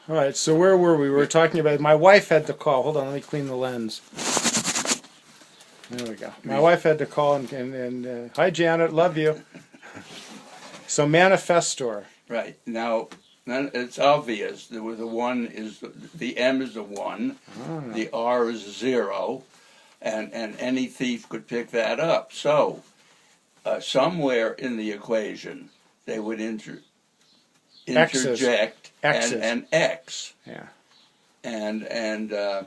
All right, so where were we? We were talking about my wife had to call. Hold on, let me clean the lens. There we go. My wife had to call and hi Janet, love you. So Manifestor. Right. Now, it's obvious. The one is, the M is a 1, the R is a 0, and any thief could pick that up. So, somewhere in the equation, they would interject an X. Yeah. And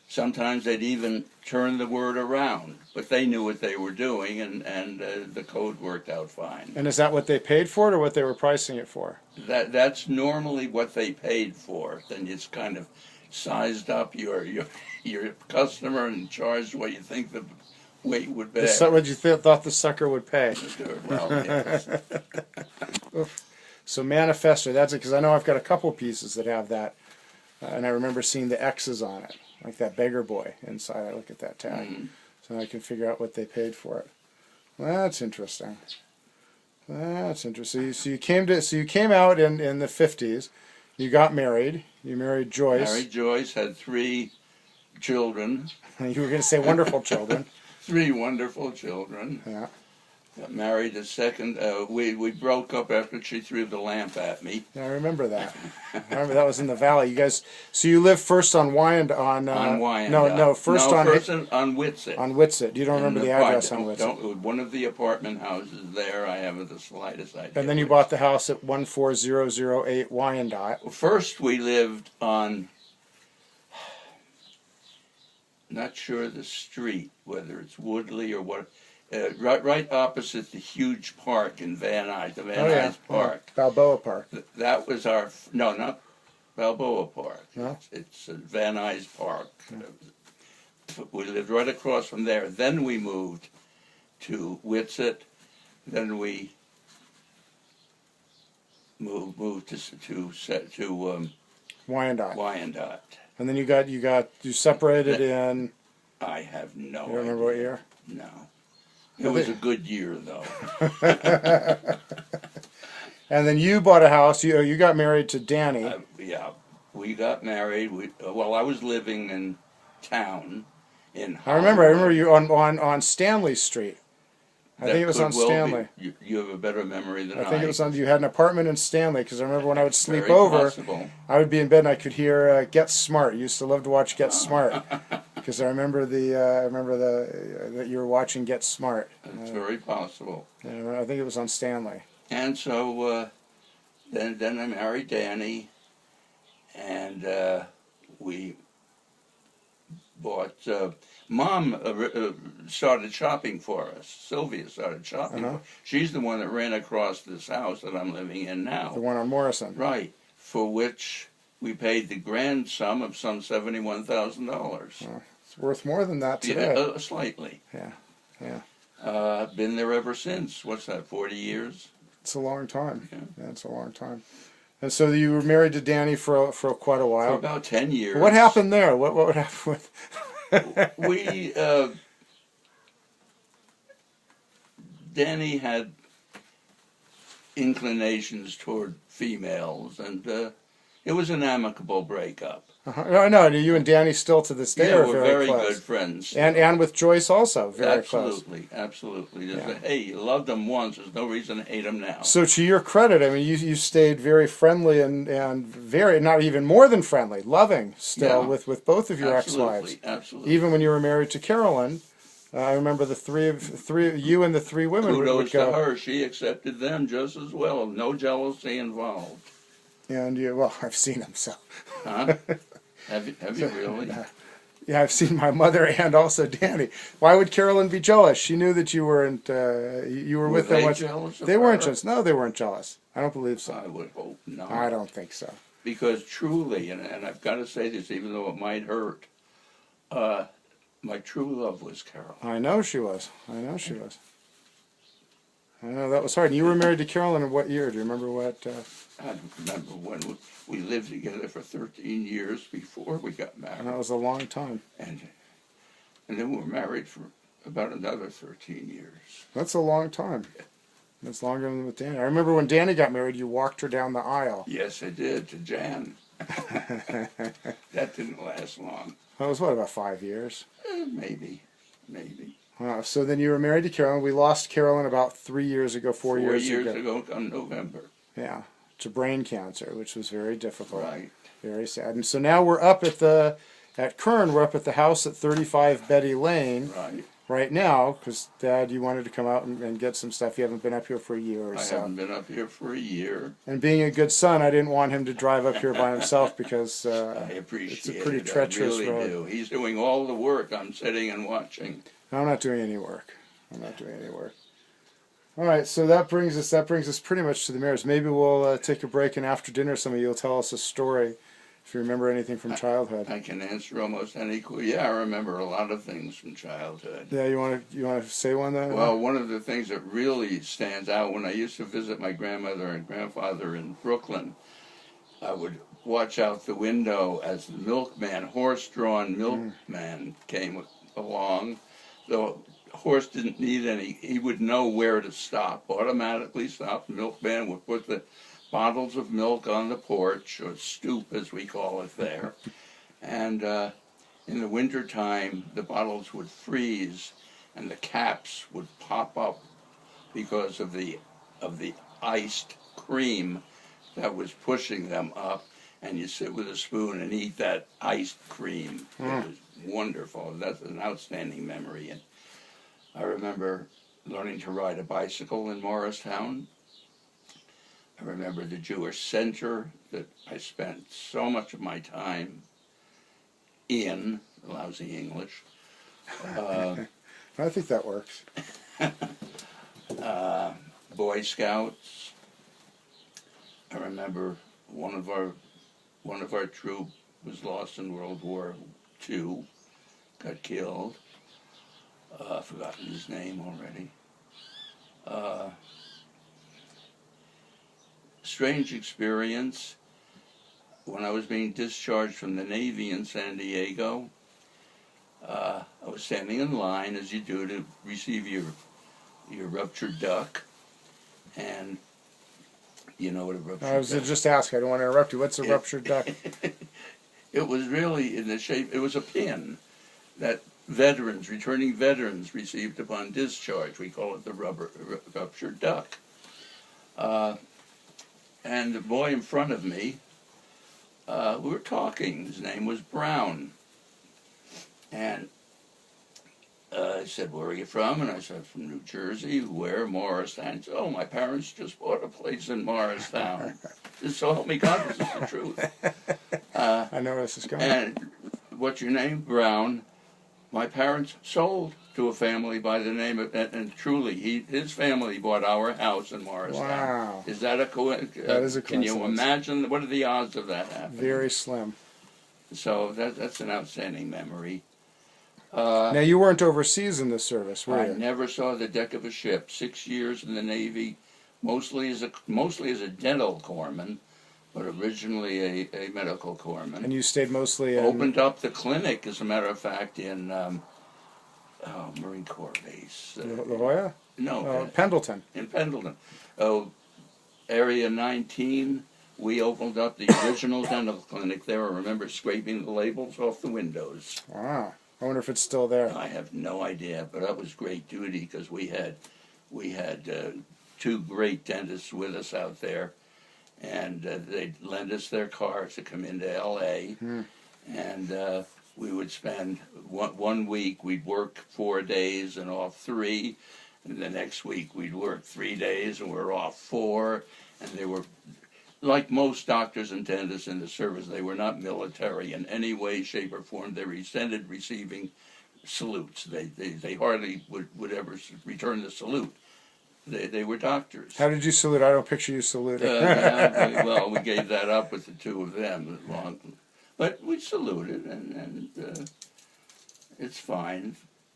sometimes they'd even turn the word around, but they knew what they were doing, and the code worked out fine. And is that what they paid for it, or what they were pricing it for? That's normally what they paid for. Then it's kind of sized up your customer and charged what you think the weight would be. What you thought the sucker would pay? Well, yes. So Manifestor, that's it, because I know I've got a couple pieces that have that, and I remember seeing the X's on it, like that beggar boy inside. I look at that tag, so I can figure out what they paid for it. Well, that's interesting. That's interesting. So you came out in the 50s. You got married. You married Joyce. Married Joyce, had 3 children. You were going to say wonderful children. 3 wonderful children. Yeah. Got married a second. We broke up after she threw the lamp at me. Yeah, I remember that. I remember that was in the valley. You guys. So you lived first on Wyandotte. On Wyandotte. No, first on Whitsett. On Whitsett. You don't remember the address on Whitsett. One of the apartment houses there. I haven't the slightest idea. And then you bought the house at 14008 Wyandotte. Well, first we lived on. Not sure the street, whether it's Woodley or what. Right opposite the huge park in Van Nuys, the Van Nuys Park. Balboa Park. That was our, no, not Balboa Park. No? It's Van Nuys Park. We lived right across from there. Then we moved to Whitsett. Then we moved to Wyandotte. Wyandotte. And then you separated in. I have no idea. You remember what year? No. It was a good year, though. And then you bought a house. You got married to Danny. Yeah, we got married. Well, I was living in town in Hollywood. I remember you on Stanley Street. I think it was on Stanley. You have a better memory than I. I think it was on. You had an apartment in Stanley, because I remember when I would sleep Very over, possible. I would be in bed and I could hear Get Smart. I used to love to watch Get Smart, because I remember that you were watching Get Smart. It's very possible. I think it was on Stanley. And so then I married Danny, and we bought. Mom started shopping for us. Sylvia started shopping. For us. She's the one that ran across this house that I'm living in now. The one on Morrison. Right, for which we paid the grand sum of some $71,000. It's worth more than that today. Yeah, slightly. Yeah. Been there ever since. What's that, 40 years? It's a long time. Yeah, it's a long time. And so you were married to Danny for quite a while. For about 10 years. What happened there? What would happen with... We Danny had inclinations toward females, and it was an amicable breakup. No, you and Danny still to this day are we're very very close. good friends. And with Joyce also, very close. Absolutely. Yeah. Hey, you loved them once. There's no reason to hate them now. So to your credit, I mean, you stayed very friendly and very, not even more than friendly, loving still with both of your ex-wives. Absolutely. Even when you were married to Carolyn, I remember the three you and the 3 women Kudos would go. to her. She accepted them just as well. No jealousy involved. And well, I've seen them, so. Huh? Have you really? Yeah, I've seen my mother and also Danny. Why would Carolyn be jealous? She knew that you weren't. You were with them. Were they jealous of They weren't her? jealous. No, they weren't jealous. I don't believe so. I would hope not. I don't think so. Because truly, and I've got to say this, even though it might hurt, my true love was Carol. I know she was. I know she was. I know that was hard. And you were married to Carolyn in what year? Do you remember what? I remember when we lived together for 13 years before we got married. That was a long time. And then we were married for about another 13 years. That's a long time. That's longer than with Danny. I remember when Danny got married, you walked her down the aisle. Yes, I did, to Jan. That didn't last long. That was what, about 5 years? Maybe. So then you were married to Carolyn. We lost Carolyn about 3 years ago, 4 years ago. 4 years ago come November. Yeah, to brain cancer, which was very difficult. Right. Very sad. And so now we're up at Kern. We're up at the house at 35 Betty Lane right now because Dad, you wanted to come out and get some stuff. You haven't been up here for a year or so. I haven't been up here for a year. And being a good son, I didn't want him to drive up here by himself because I appreciate it's a pretty it. treacherous I really road. do. He's doing all the work. I'm sitting and watching. I'm not doing any work. All right, so that brings us pretty much to the mirrors. Maybe we'll take a break, and after dinner, some of you will tell us a story if you remember anything from childhood. I can answer almost any. Yeah, I remember a lot of things from childhood. Yeah, you want to say one then? Well, one of the things that really stands out when I used to visit my grandmother and grandfather in Brooklyn, I would watch out the window as the milkman, horse-drawn milkman, came along. The horse didn't need any. He would know where to stop. Automatically stop. The milkman would put the bottles of milk on the porch, or stoop as we call it there. And in the wintertime, the bottles would freeze and the caps would pop up because of the iced cream that was pushing them up. And you sit with a spoon and eat that iced cream. It was wonderful. That's an outstanding memory. And I remember learning to ride a bicycle in Morristown. I remember the Jewish Center that I spent so much of my time in, lousy English. I think that works. Boy Scouts. I remember one of our troop was lost in World War II, got killed. I've forgotten his name already. Strange experience. When I was being discharged from the Navy in San Diego, I was standing in line, as you do, to receive your ruptured duck. And you know what a ruptured duck is? I was just asking. I don't want to interrupt you. What's a ruptured duck? It was really in the shape, it was a pin that returning veterans received upon discharge. We call it the ruptured duck. And the boy in front of me, we were talking. His name was Brown. And I said, "Where are you from?" And I said, "From New Jersey." "Where?" "Morristown." Said, "Oh, my parents just bought a place in Morristown." So help me God, this is the truth. I know where this is going. And what's your name? "Brown." My parents sold to a family by the name of, and truly, his family bought our house in Morristown. Wow. Is that a coincidence? That is a Can coincidence. you imagine, what are the odds of that happening? Very slim. So that's an outstanding memory. Now, you weren't overseas in this service, were I you? never saw the deck of a ship. 6 years in the Navy, mostly as a dental corpsman, but originally a medical corpsman. And you stayed mostly in... Opened up the clinic, as a matter of fact, in Marine Corps Base. La Jolla? No, Pendleton. in Pendleton. Area 19, we opened up the original dental clinic there. I remember scraping the labels off the windows. Wow. I wonder if it's still there. I have no idea, but that was great duty because we had two great dentists with us out there, and they'd lend us their cars to come into L.A., and we would spend one week, we'd work 4 days and off 3, and the next week we'd work 3 days and we're off 4, and they were, like most doctors and dentists in the service, they were not military in any way, shape, or form. They resented receiving salutes. They hardly would ever return the salute. They were doctors. How did you salute? I don't picture you saluting. Well, we gave that up with the two of them. But we saluted, and it's fine.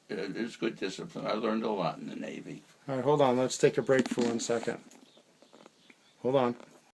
It's good discipline. I learned a lot in the Navy. All right, hold on. Let's take a break for 1 second. Hold on.